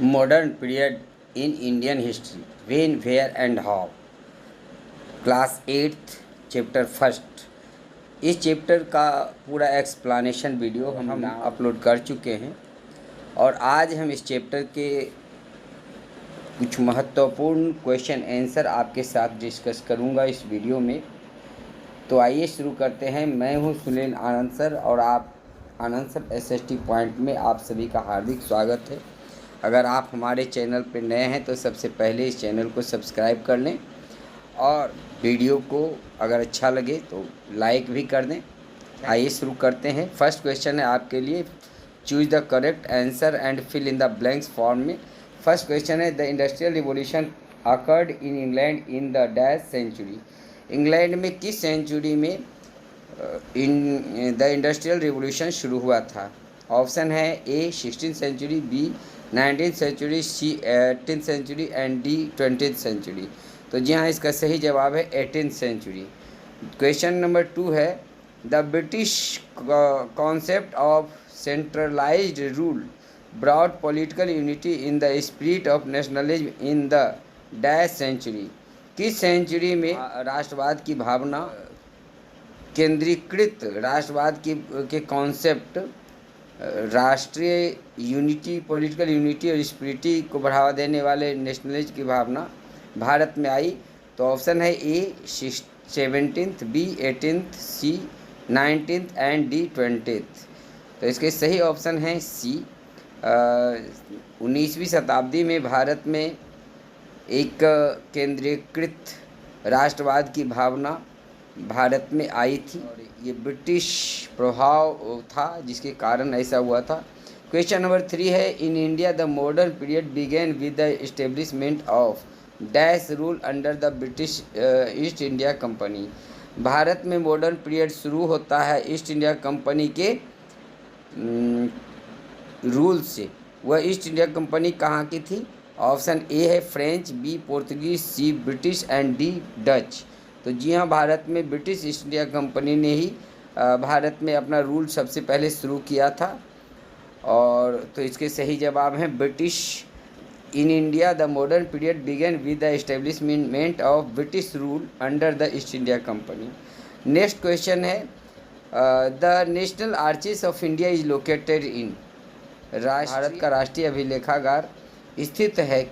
Modern period in Indian history. When, where and how. Class 8th chapter first. इस chapter का पूरा explanation video हम upload कर चुके हैं और आज हम इस चैप्टर के कुछ महत्वपूर्ण क्वेश्चन आंसर आपके साथ डिस्कस करूंगा इस वीडियो में। तो आइए शुरू करते हैं। मैं हूं सुनील आनंद सर और आप आनंद सर SST पॉइंट में आप सभी का हार्दिक स्वागत है। अगर आप हमारे चैनल पर नए हैं तो सबसे पहले इस चैनल को सब्सक्राइब कर लें और वीडियो को अगर अच्छा लगे तो लाइक भी कर दें। आइए शुरू करते हैं। फर्स्ट क्वेश्चन है आपके लिए, choose the correct answer and fill in the blanks form में। फर्स्ट क्वेश्चन है, the industrial revolution occurred in England in the dash century. England में किस सेंचुरी में द इंडस्ट्रियल रिवॉल्यूशन शुरू हुआ था? ऑप्शन है A 16th century, B 19th century, C 18th century and D 20th century. तो जी हाँ, इसका सही जवाब है 18th सेंचुरी। क्वेश्चन नंबर 2 है, the British concept of centralised rule broad political unity in the spirit of nationalism in the dash century. किस century में राष्ट्रवाद की भावना, केंद्रीकृत राष्ट्रवाद के कॉन्सेप्ट, राष्ट्रीय यूनिटी, पॉलिटिकल यूनिटी और स्पिरिटी को बढ़ावा देने वाले नेशनलिज्म की भावना भारत में आई? तो ऑप्शन है A 17th, B 18th, C 19th and D 20th। तो इसके सही ऑप्शन हैं सी। 19वीं शताब्दी में भारत में एक केंद्रीकृत राष्ट्रवाद की भावना भारत में आई थी और ये ब्रिटिश प्रभाव था जिसके कारण ऐसा हुआ था। क्वेश्चन नंबर 3 है, in India the modern period began with the establishment of dash rule under the British East India Company. भारत में मॉडर्न पीरियड शुरू होता है ईस्ट इंडिया कंपनी के रूल से। वह ईस्ट इंडिया कंपनी कहाँ की थी? ऑप्शन ए है French, B Portuguese, C British and D Dutch. तो जी हाँ, भारत में ब्रिटिश ईस्ट इंडिया कंपनी ने ही भारत में अपना रूल सबसे पहले शुरू किया था और तो इसके सही जवाब हैं British. In India the modern period began with the establishment of British rule under the East India Company. Next question है, the National Archive of India is located in. Bharat का राष्ट्रीय अभिलेखागार स्थित है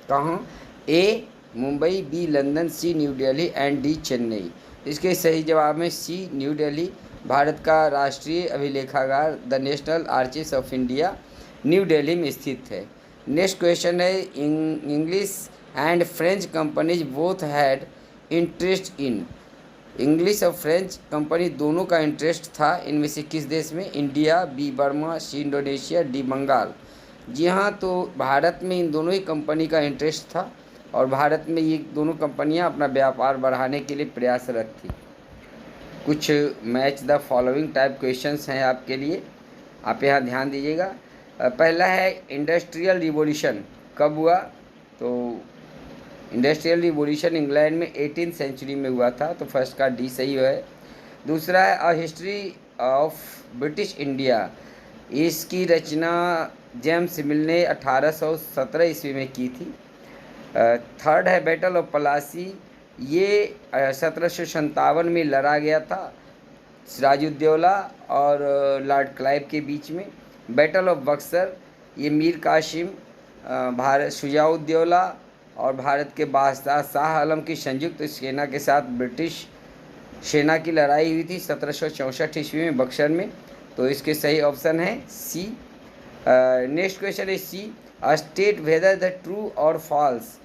कहाँ? A Mumbai, B London, C New Delhi and D Chennai. इसके सही जवाब में सी न्यू दिल्ली। भारत का राष्ट्रीय अभिलेखागार the National Archive of India New Delhi में स्थित है। नेक्स्ट क्वेश्चन है, English and French companies both had interest in. English और फ्रेंच कंपनी दोनों का इंटरेस्ट था इनमें से किस देश में? India, B Burma, C Indonesia, D Bengal. जी हाँ, तो भारत में इन दोनों ही कंपनी का इंटरेस्ट था और भारत में ये दोनों कंपनियां अपना व्यापार बढ़ाने के लिए प्रयासरत थी। कुछ match the following type questions हैं आपके लिए, आप यहाँ ध्यान दीजिएगा। पहला है, इंडस्ट्रियल रिवॉल्यूशन कब हुआ? तो इंडस्ट्रियल रिवॉल्यूशन इंग्लैंड में 18th सेंचुरी में हुआ था, तो फर्स्ट का डी सही है। दूसरा है, a history of British India. इसकी रचना जेम्स मिल ने 1817 ईस्वी में की थी। थर्ड है, बैटल ऑफ प्लासी। ये 1757 में लड़ा गया था सिराजुद्दौला और लॉर्ड क्लाइव के बीच में। बैटल ऑफ बक्सर, ये मीर कासिम, भारत शुजाउद्दौला और भारत के बादशाह शाह आलम की संयुक्त सेना के साथ ब्रिटिश सेना की लड़ाई हुई थी 1764 ईस्वी में बक्सर में। तो इसके सही ऑप्शन है सी। नेक्स्ट क्वेश्चन है C, state whether the true और false.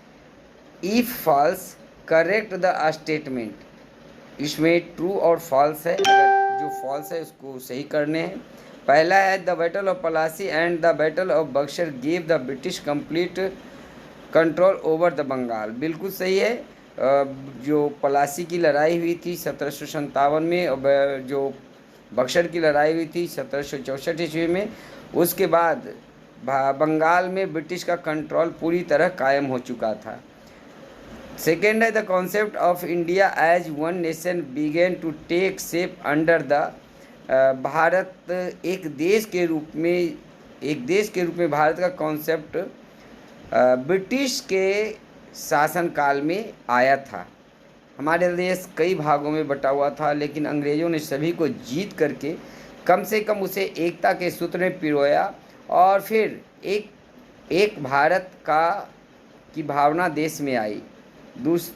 If false correct the statement. इसमें ट्रू और फॉल्स है, अगर जो फॉल्स है उसको सही करने हैं। पहला है, the battle of Plassey and the battle of Buxar give the British complete control over the Bengal. बिल्कुल सही है। जो प्लासी की लड़ाई हुई थी 1757 में और जो बक्सर की लड़ाई हुई थी 1764 ईस्वी में, उसके बाद बंगाल में ब्रिटिश का कंट्रोल पूरी तरह कायम हो चुका था। सेकेंड है, the concept of India as one nation began to take shape under the. Bharat एक देश के रूप में भारत का कॉन्सेप्ट ब्रिटिश के शासनकाल में आया था। हमारे देश कई भागों में बटा हुआ था, लेकिन अंग्रेज़ों ने सभी को जीत करके कम से कम उसे एकता के सूत्र में पिरोया और फिर एक भारत का की भावना देश में आई।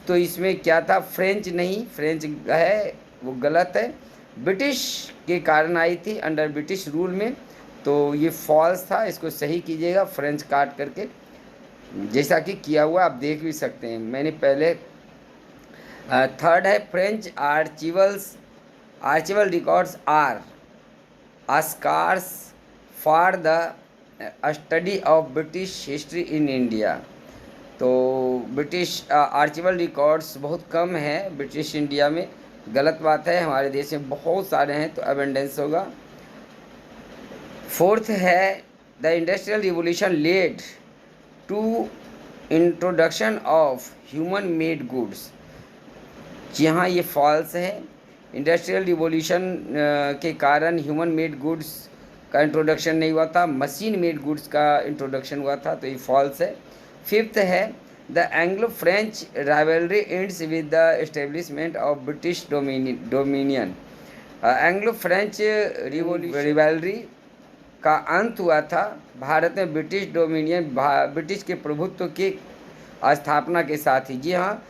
तो इसमें क्या था, फ्रेंच नहीं, फ्रेंच है वो गलत है, ब्रिटिश के कारण आई थी, अंडर ब्रिटिश रूल में। तो ये फॉल्स था, इसको सही कीजिएगा फ्रेंच काट करके, जैसा कि किया हुआ आप देख भी सकते हैं मैंने पहले। थर्ड है French archival records are sources for the study of British history in India. तो ब्रिटिश आर्चिवल रिकॉर्ड्स बहुत कम है ब्रिटिश इंडिया में, गलत बात है, हमारे देश में बहुत सारे हैं तो अबेंडेंस होगा। फोर्थ है the industrial revolution led to introduction of human made goods. जी हाँ, ये फॉल्स है। इंडस्ट्रियल रिवोल्यूशन के कारण ह्यूमन मेड गुड्स का इंट्रोडक्शन नहीं हुआ था, मशीन मेड गुड्स का इंट्रोडक्शन हुआ था, तो ये फॉल्स है। फिफ्थ है the Anglo French rivalry ends with the establishment of British dominion. Anglo French rivalry का अंत हुआ था भारत में ब्रिटिश के प्रभुत्व की स्थापना के साथ ही। जी हाँ,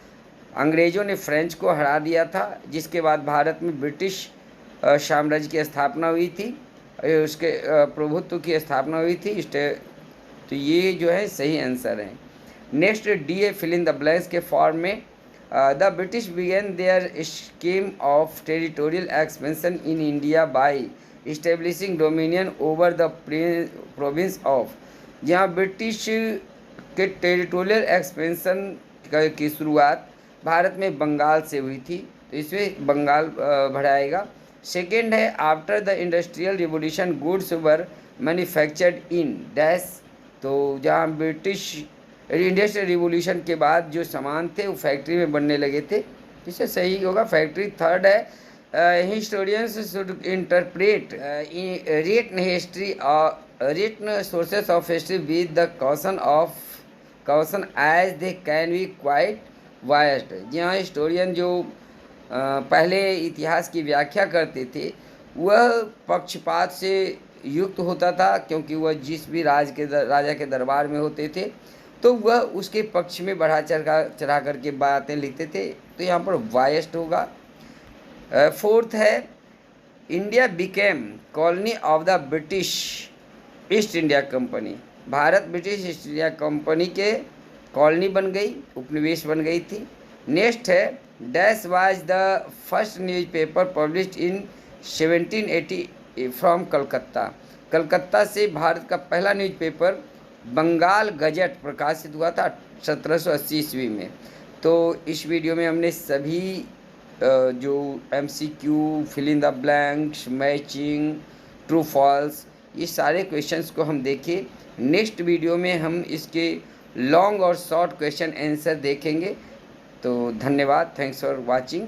अंग्रेज़ों ने फ्रेंच को हरा दिया था, जिसके बाद भारत में ब्रिटिश साम्राज्य की स्थापना हुई थी, उसके प्रभुत्व की स्थापना हुई थी। तो ये जो है सही आंसर है। Next D a fill in the blanks के फॉर्म में the British began their scheme of territorial expansion in India by establishing dominion over the province of. जहाँ ब्रिटिश के टेरिटोरियल एक्सपेंशन की शुरुआत भारत में बंगाल से हुई थी, तो इसमें बंगाल बढ़ाएगा। सेकेंड है after the industrial revolution goods were manufactured in dash. तो जहाँ ब्रिटिश इंडस्ट्रियल रिवोल्यूशन के बाद जो सामान थे वो फैक्ट्री में बनने लगे थे, इससे सही होगा फैक्ट्री। थर्ड है historians should interpret written sources of history with the caution as they can be quite biased। जी हाँ, हिस्टोरियन जो पहले इतिहास की व्याख्या करते थे वह पक्षपात से युक्त होता था, क्योंकि वह जिस भी राजा के दरबार में होते थे तो वह उसके पक्ष में बढ़ा चढ़ा करके बातें लिखते थे, तो यहाँ पर बायस्ड होगा। फोर्थ है India became colony of the British East India Company. Bharat British East India Company के कॉलोनी बन गई, उपनिवेश बन गई थी। नेक्स्ट है dash was the first newspaper published in 1780 from Calcutta. Calcutta से भारत का पहला न्यूज़पेपर बंगाल गजट प्रकाशित हुआ था 1780 ईस्वी में। तो इस वीडियो में हमने सभी जो MCQ, fill in the blanks, matching, true false, ये सारे क्वेश्चंस को हम देखे। नेक्स्ट वीडियो में हम इसके लॉन्ग और शॉर्ट क्वेश्चन आंसर देखेंगे। तो धन्यवाद, थैंक्स फॉर वाचिंग।